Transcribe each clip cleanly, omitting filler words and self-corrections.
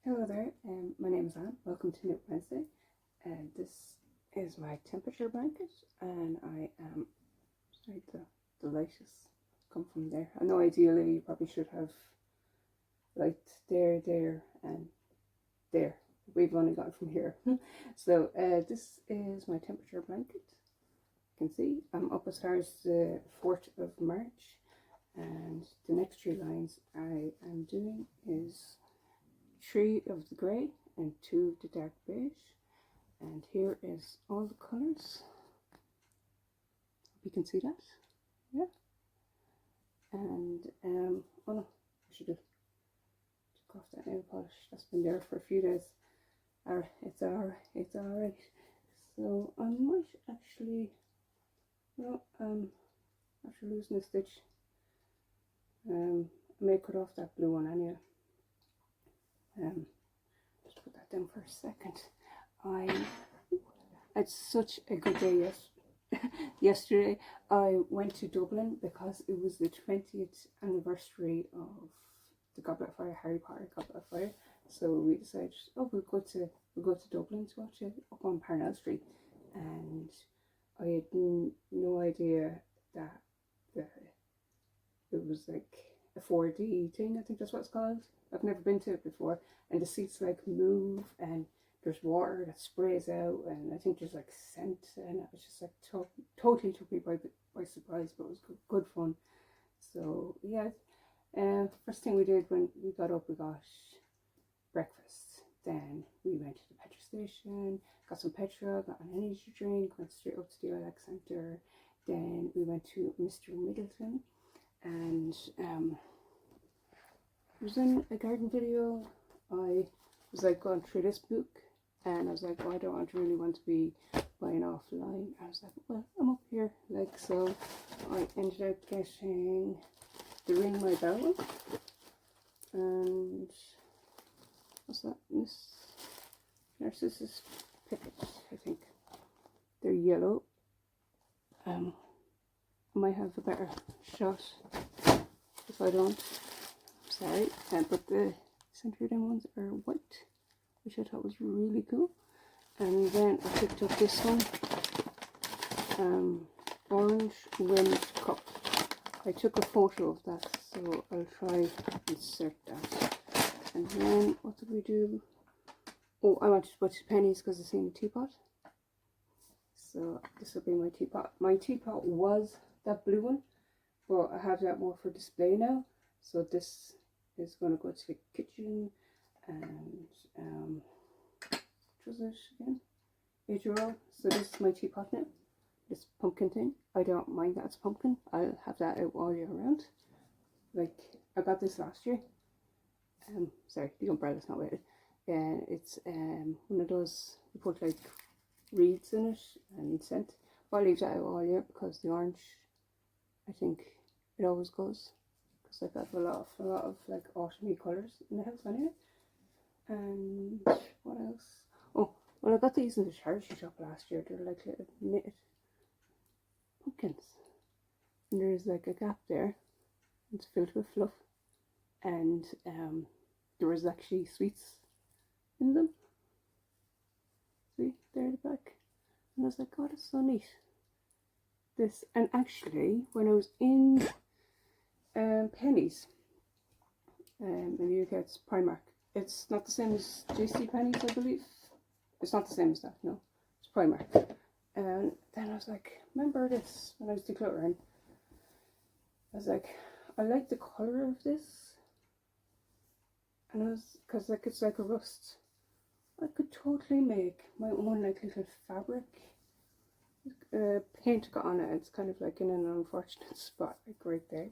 Hello there, my name is Anne. Welcome to New Wednesday. This is my temperature blanket, and I am sorry, the light has come from there. I know ideally you probably should have light there, and there. We've only got it from here. So this is my temperature blanket. You can see I'm up as far as the 4th of March, and the next 3 lines I am doing is 3 of the grey and 2 of the dark beige, and here is all the colours. You can see that, yeah. And oh no, I should have took off that nail polish. That's been there for a few days. It's alright. So I might actually, after losing a stitch, I may cut off that blue one anyway. Just put that down for a second. I had such a good day yesterday. I went to Dublin because it was the 20th anniversary of the Goblet Fire, Harry Potter Goblet Fire. So we decided, oh, we'll go to Dublin to watch it up on Parnell Street, and I had no idea that it was like a 4D thing. I think that's what it's called. I've never been to it before, and the seats like move, and there's water that sprays out, and I think there's like scent, and it was just like totally took me by surprise, but it was good fun. So yeah, first thing we did when we got up, we got breakfast. Then we went to the petrol station, got some petrol, got an energy drink, went straight up to the OLX Centre. Then we went to Mr Middleton, and it was in a garden video. I was like going through this book, and I was like, oh, I don't really want to be buying offline. I was like, well, I'm up here, like, so I ended up getting the Ring My Bell one, and what's that? Narcissus Pickets, I think. They're yellow. I might have a better shot if I don't. Sorry, but the centered ones are white, which I thought was really cool. And then I picked up this one, Orange Wind Cup. I took a photo of that, so I'll try and insert that. And then what did we do? Oh, I wanted to go to Penneys because I seen a teapot. So this will be my teapot. My teapot was that blue one, but I have that more for display now. So this is going to go to the kitchen, and what was it again? €8. So this is my teapot now. This pumpkin thing. I don't mind that it's pumpkin. I'll have that out all year round. Like, I got this last year. Sorry, the umbrella's not with it. It's one of those, you put like reeds in it and scent. But I'll leave that out all year because the orange, I think it always goes. Because I've got a lot of like autumny colours in the house anyway. And what else? Oh, well, I got these in the charity shop last year. They're like little knitted pumpkins, and there's like a gap there. It's filled with fluff, and there was actually sweets in them. See, there at the back. And I was like, oh, that's so neat. This, and actually, when I was in Penneys, in the UK, it's Primark. It's not the same as JC Penneys, I believe. It's not the same as that, no. It's Primark. And then I was like, remember this when I was decluttering? I was like, I like the colour of this. And I was, because like it's like a rust. I could totally make my own like little fabric. Paint got on it. It's kind of like in an unfortunate spot, like right there.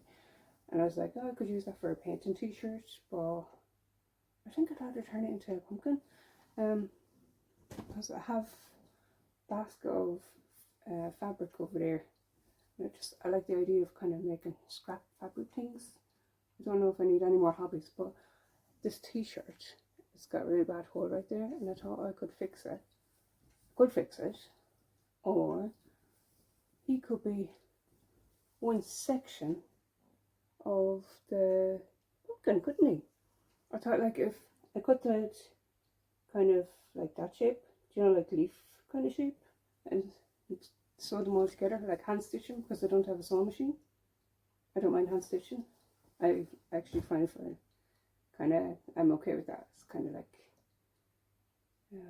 And I was like, oh, I could use that for a painting t-shirt, but I think I'd rather turn it into a pumpkin. Because I have a basket of fabric over there. And I like the idea of kind of making scrap fabric things. I don't know if I need any more hobbies, but this t-shirt, it's got a really bad hole right there, and I thought I could fix it. Or he could be one section of the pumpkin, couldn't he? I thought, like, if I cut them out kind of like that shape, do you know, like leaf kind of shape, and sew them all together, like hand stitching, because I don't have a sewing machine. I don't mind hand stitching. I actually find it kind of, I'm okay with that. It's kind of like, what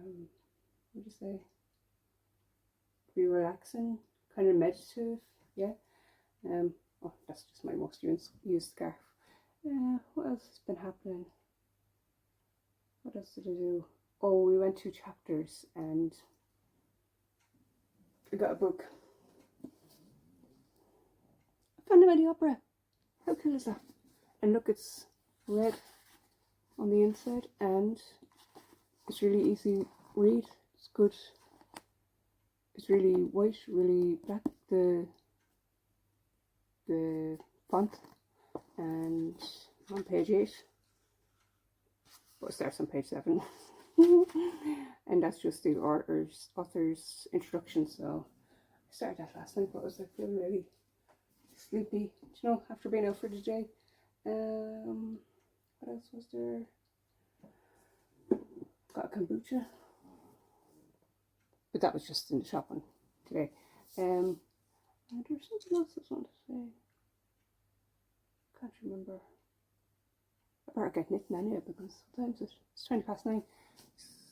do you say? Be relaxing, kind of meditative, yeah. Oh, that's just my most used scarf. What else has been happening? What else did I do? Oh, we went 2 chapters and I got a book. Phantom of the Opera. How cool is that? And look, it's red on the inside and it's really easy read. It's good. It's really white, really black, the font, and on page 8, but it starts on page 7. And that's just the author's introduction. So I started that last night, but I was like feeling really sleepy, you know, after being out for the day. What else was there? Got a kombucha, but that was just in the shop on today. And there's something else I wanted to say. Can't remember. I better get knitting anyway, because sometimes it's 20 past 9.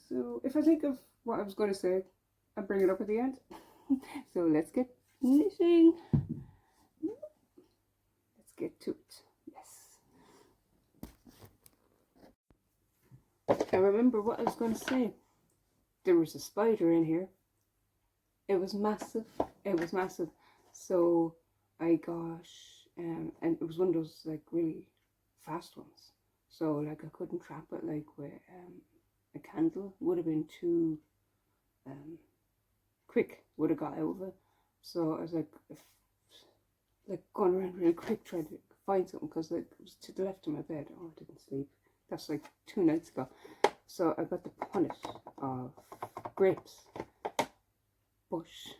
So if I think of what I was going to say, I'll bring it up at the end. So let's get knitting. Let's get to it. Yes. I remember what I was going to say. There was a spider in here. It was massive. It was massive. So I got, and it was one of those like really fast ones. So like I couldn't trap it like with a candle. Would have been too quick. Would have got out of it. So I was like going around really quick trying to find something, because like it was to the left of my bed. Oh, I didn't sleep. That's like 2 nights ago. So I got the punnet of grapes. Bush.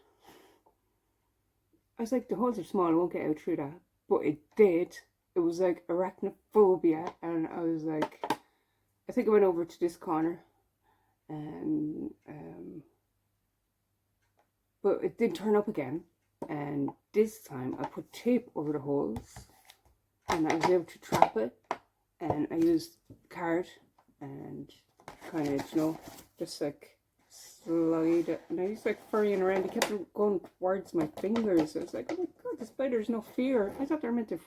I was like, the holes are small, I won't get out through that. But it did. It was like arachnophobia, and I was like, I think I went over to this corner, and but it did turn up again. And this time I put tape over the holes, and I was able to trap it. And I used card and kind of, you know, just like slide it. And I was like furrying around. It kept going towards my fingers. I was like, oh my god, the spider's no fear. I thought they were meant to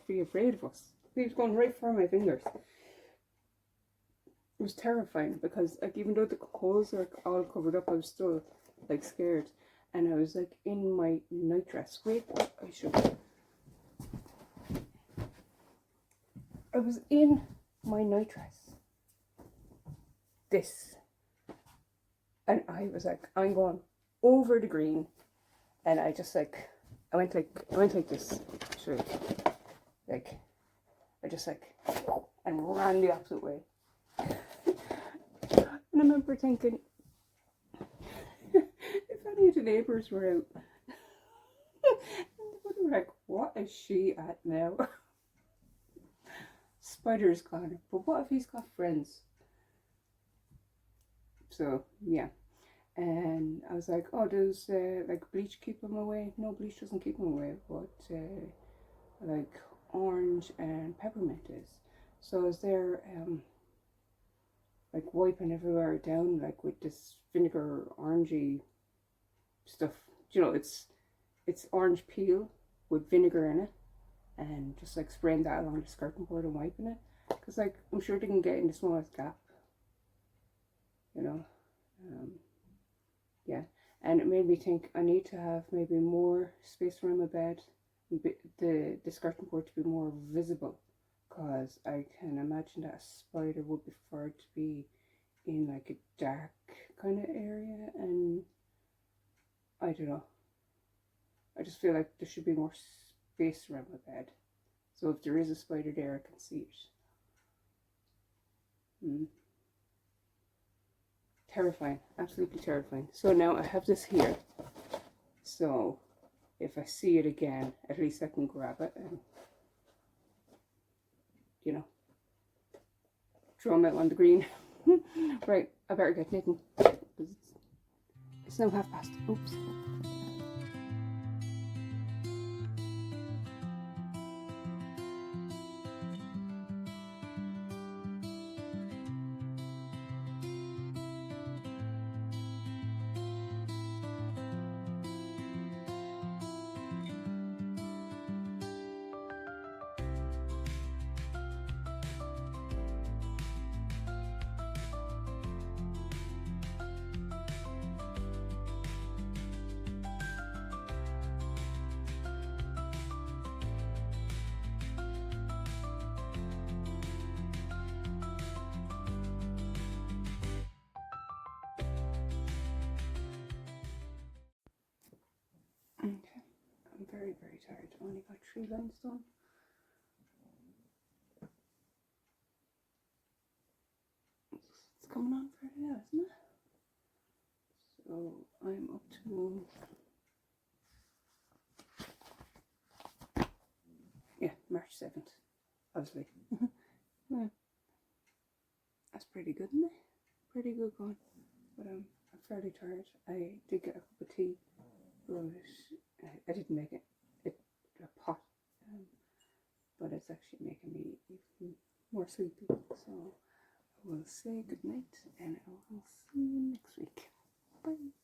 be afraid of us. He was going right for my fingers. It was terrifying, because like even though the holes are all covered up, I was still like scared. And I was like in my nightdress. Wait, I should. I was in my nightdress. This. And I was like, I'm going over the green. And I just like, I went like this. Sure. Like, I just like, and ran the opposite way. And I remember thinking, if any of the neighbours were out, they were like, what is she at now? Spider's gone. But what if he's got friends? So, yeah. And I was like, oh, does like bleach keep him away? No, bleach doesn't keep him away. But like orange and peppermint is. So I was there like wiping everywhere down, like with this vinegar orangey stuff. You know, it's orange peel with vinegar in it, and just like spraying that along the skirting board and wiping it, because like I'm sure they can get in the smallest gap, you know. Yeah, and it made me think I need to have maybe more space around my bed, the skirting board to be more visible, because I can imagine that a spider would prefer to be in like a dark kind of area, and I don't know. I just feel like there should be more space around my bed, so if there is a spider there, I can see it. Terrifying, absolutely terrifying. So now I have this here, so if I see it again, at least I can grab it and, you know, throw them out on the green. Right, I better get knitting because it's now past. Oops. Okay, I'm very, very tired. I only got 3 lines done. It's coming on for now, isn't it? So I'm up to, yeah, March 7th, obviously. Yeah, that's pretty good, isn't it? Pretty good going. But I'm fairly tired. I did get a cup of tea, but I didn't make it a pot, but it's actually making me even more sleepy. So I will say good night, and I will see you next week. Bye.